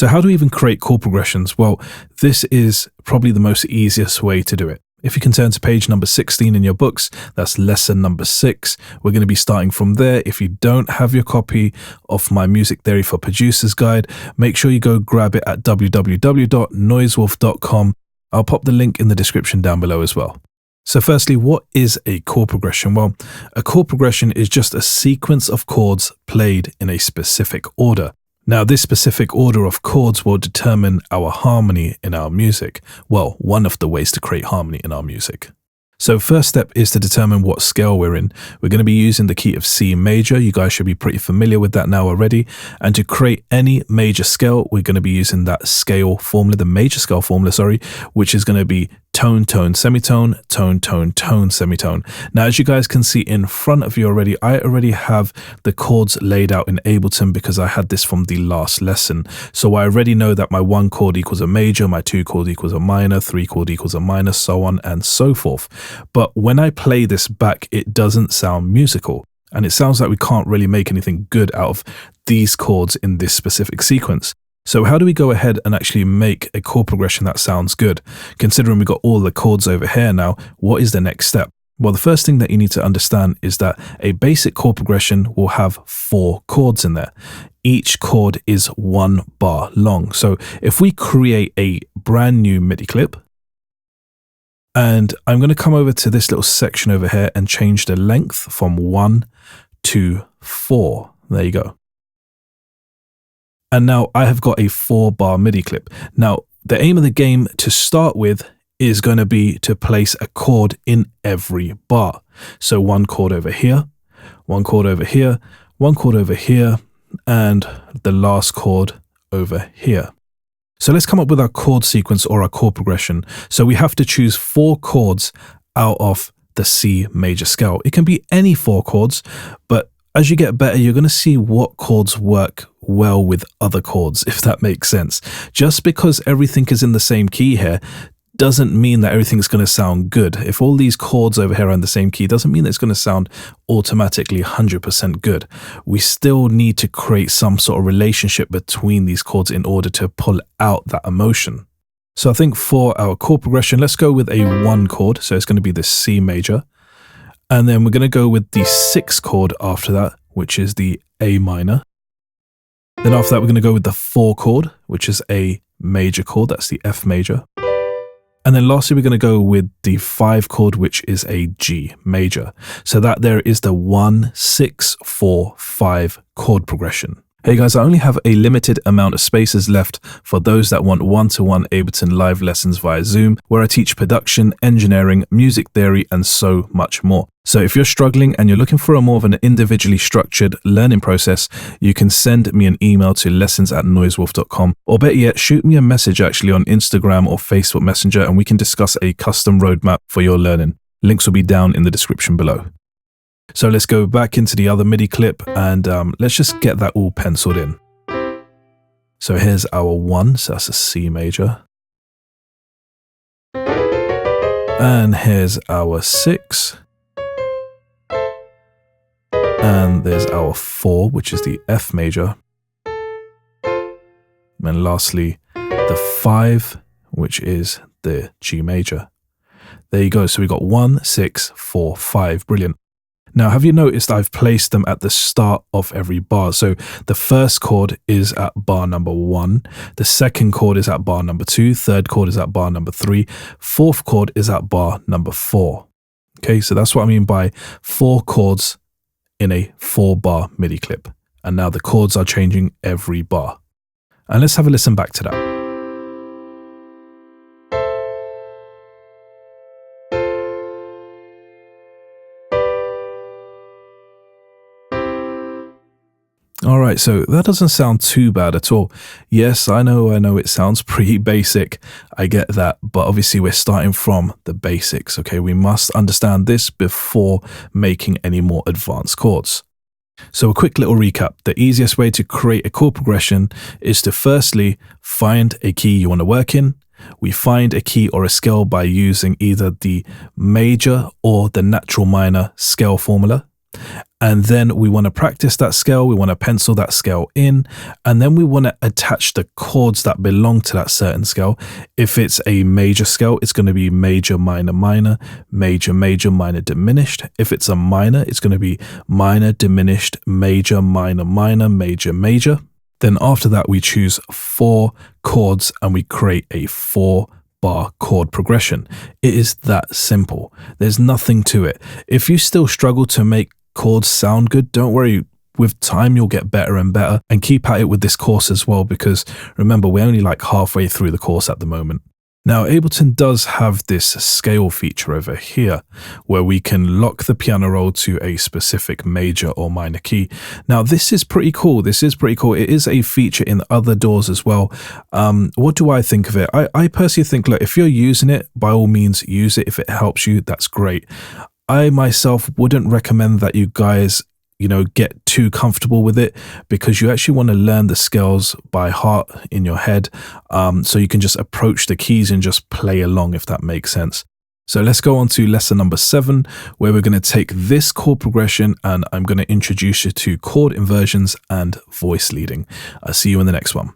So how do we even create chord progressions? Well, this is probably the most easiest way to do it. If you can turn to page number 16 in your books, that's lesson number 6. We're going to be starting from there. If you don't have your copy of my Music Theory for Producers guide, make sure you go grab it at www.NXISEWOLF.com. I'll pop the link in the description down below as well. So firstly, what is a chord progression? Well, a chord progression is just a sequence of chords played in a specific order. Now, this specific order of chords will determine our harmony in our music. Well, one of the ways to create harmony in our music. So first step is to determine what scale we're in. We're going to be using the key of C major. You guys should be pretty familiar with that now already. And to create any major scale, we're going to be using that scale formula, the major scale formula, which is going to be tone, tone, semitone, tone, tone, tone, semitone. Now, as you guys can see in front of you already, I already have the chords laid out in Ableton because I had this from the last lesson. So I already know that my 1 chord equals a major, my 2 chord equals a minor, 3 chord equals a minor, so on and so forth. But when I play this back, it doesn't sound musical. And it sounds like we can't really make anything good out of these chords in this specific sequence. So how do we go ahead and actually make a chord progression that sounds good? Considering we've got all the chords over here now, what is the next step? Well, the first thing that you need to understand is that a basic chord progression will have 4 chords in there. Each chord is 1 bar long. So if we create a brand new MIDI clip, and I'm going to come over to this little section over here and change the length from 1 to 4. There you go. And now I have got a 4-bar MIDI clip. Now, the aim of the game to start with is going to be to place a chord in every bar. So 1 chord over here, 1 chord over here, 1 chord over here, and the last chord over here. So let's come up with our chord sequence or our chord progression. So we have to choose 4 chords out of the C major scale. It can be any 4 chords, but as you get better, you're going to see what chords work well with other chords, if that makes sense. Just because everything is in the same key here doesn't mean that everything's going to sound good. If all these chords over here are in the same key, doesn't mean that it's going to sound automatically 100% good. We still need to create some sort of relationship between these chords in order to pull out that emotion. So I think for our chord progression, let's go with a 1 chord. So it's going to be the C major. And then we're going to go with the 6th chord after that, which is the A minor. Then after that, we're going to go with the 4 chord, which is a major chord. That's the F major. And then lastly, we're going to go with the 5 chord, which is a G major. So that there is the 1, 6, 4, 5 chord progression. Hey guys, I only have a limited amount of spaces left for those that want one-to-one Ableton live lessons via Zoom, where I teach production, engineering, music theory, and so much more. So if you're struggling and you're looking for a more of an individually structured learning process, you can send me an email to lessons@NXISEWOLF.com, or better yet, shoot me a message actually on Instagram or Facebook Messenger, and we can discuss a custom roadmap for your learning. Links will be down in the description below. So let's go back into the other MIDI clip and let's just get that all penciled in. So here's our 1, so that's a C major. And here's our 6. And there's our 4, which is the F major. And lastly, the 5, which is the G major. There you go. So we got 1, 6, 4, 5. Brilliant. Now, have you noticed I've placed them at the start of every bar? So the first chord is at bar number 1. The second chord is at bar number 2. Third chord is at bar number 3. Fourth chord is at bar number 4. Okay, so that's what I mean by 4 chords in a 4-bar MIDI clip. And now the chords are changing every bar. And let's have a listen back to that. All right, so that doesn't sound too bad at all. Yes, I know it sounds pretty basic. I get that, but obviously we're starting from the basics, okay? We must understand this before making any more advanced chords. So a quick little recap. The easiest way to create a chord progression is to firstly find a key you want to work in. We find a key or a scale by using either the major or the natural minor scale formula. And then we want to practice that scale. We want to pencil that scale in. And then we want to attach the chords that belong to that certain scale. If it's a major scale, it's going to be major, minor, minor, major, major, minor, diminished. If it's a minor, it's going to be minor, diminished, major, minor, minor, major, major. Then after that, we choose 4 chords and we create a 4-bar chord progression. It is that simple. There's nothing to it. If you still struggle to make chords sound good, don't worry. With time, you'll get better and better, and keep at it with this course as well, because remember, we're only like halfway through the course at the moment. Now, Ableton does have this scale feature over here where we can lock the piano roll to a specific major or minor key. Now, this is pretty cool. This is pretty cool. It is a feature in other DAWs as well. What do I think of it? I personally think, look, if you're using it, by all means, use it. If it helps you, that's great. I myself wouldn't recommend that you guys, get too comfortable with it, because you actually want to learn the scales by heart in your head. So you can just approach the keys and just play along, if that makes sense. So let's go on to lesson number 7, where we're going to take this chord progression and I'm going to introduce you to chord inversions and voice leading. I'll see you in the next one.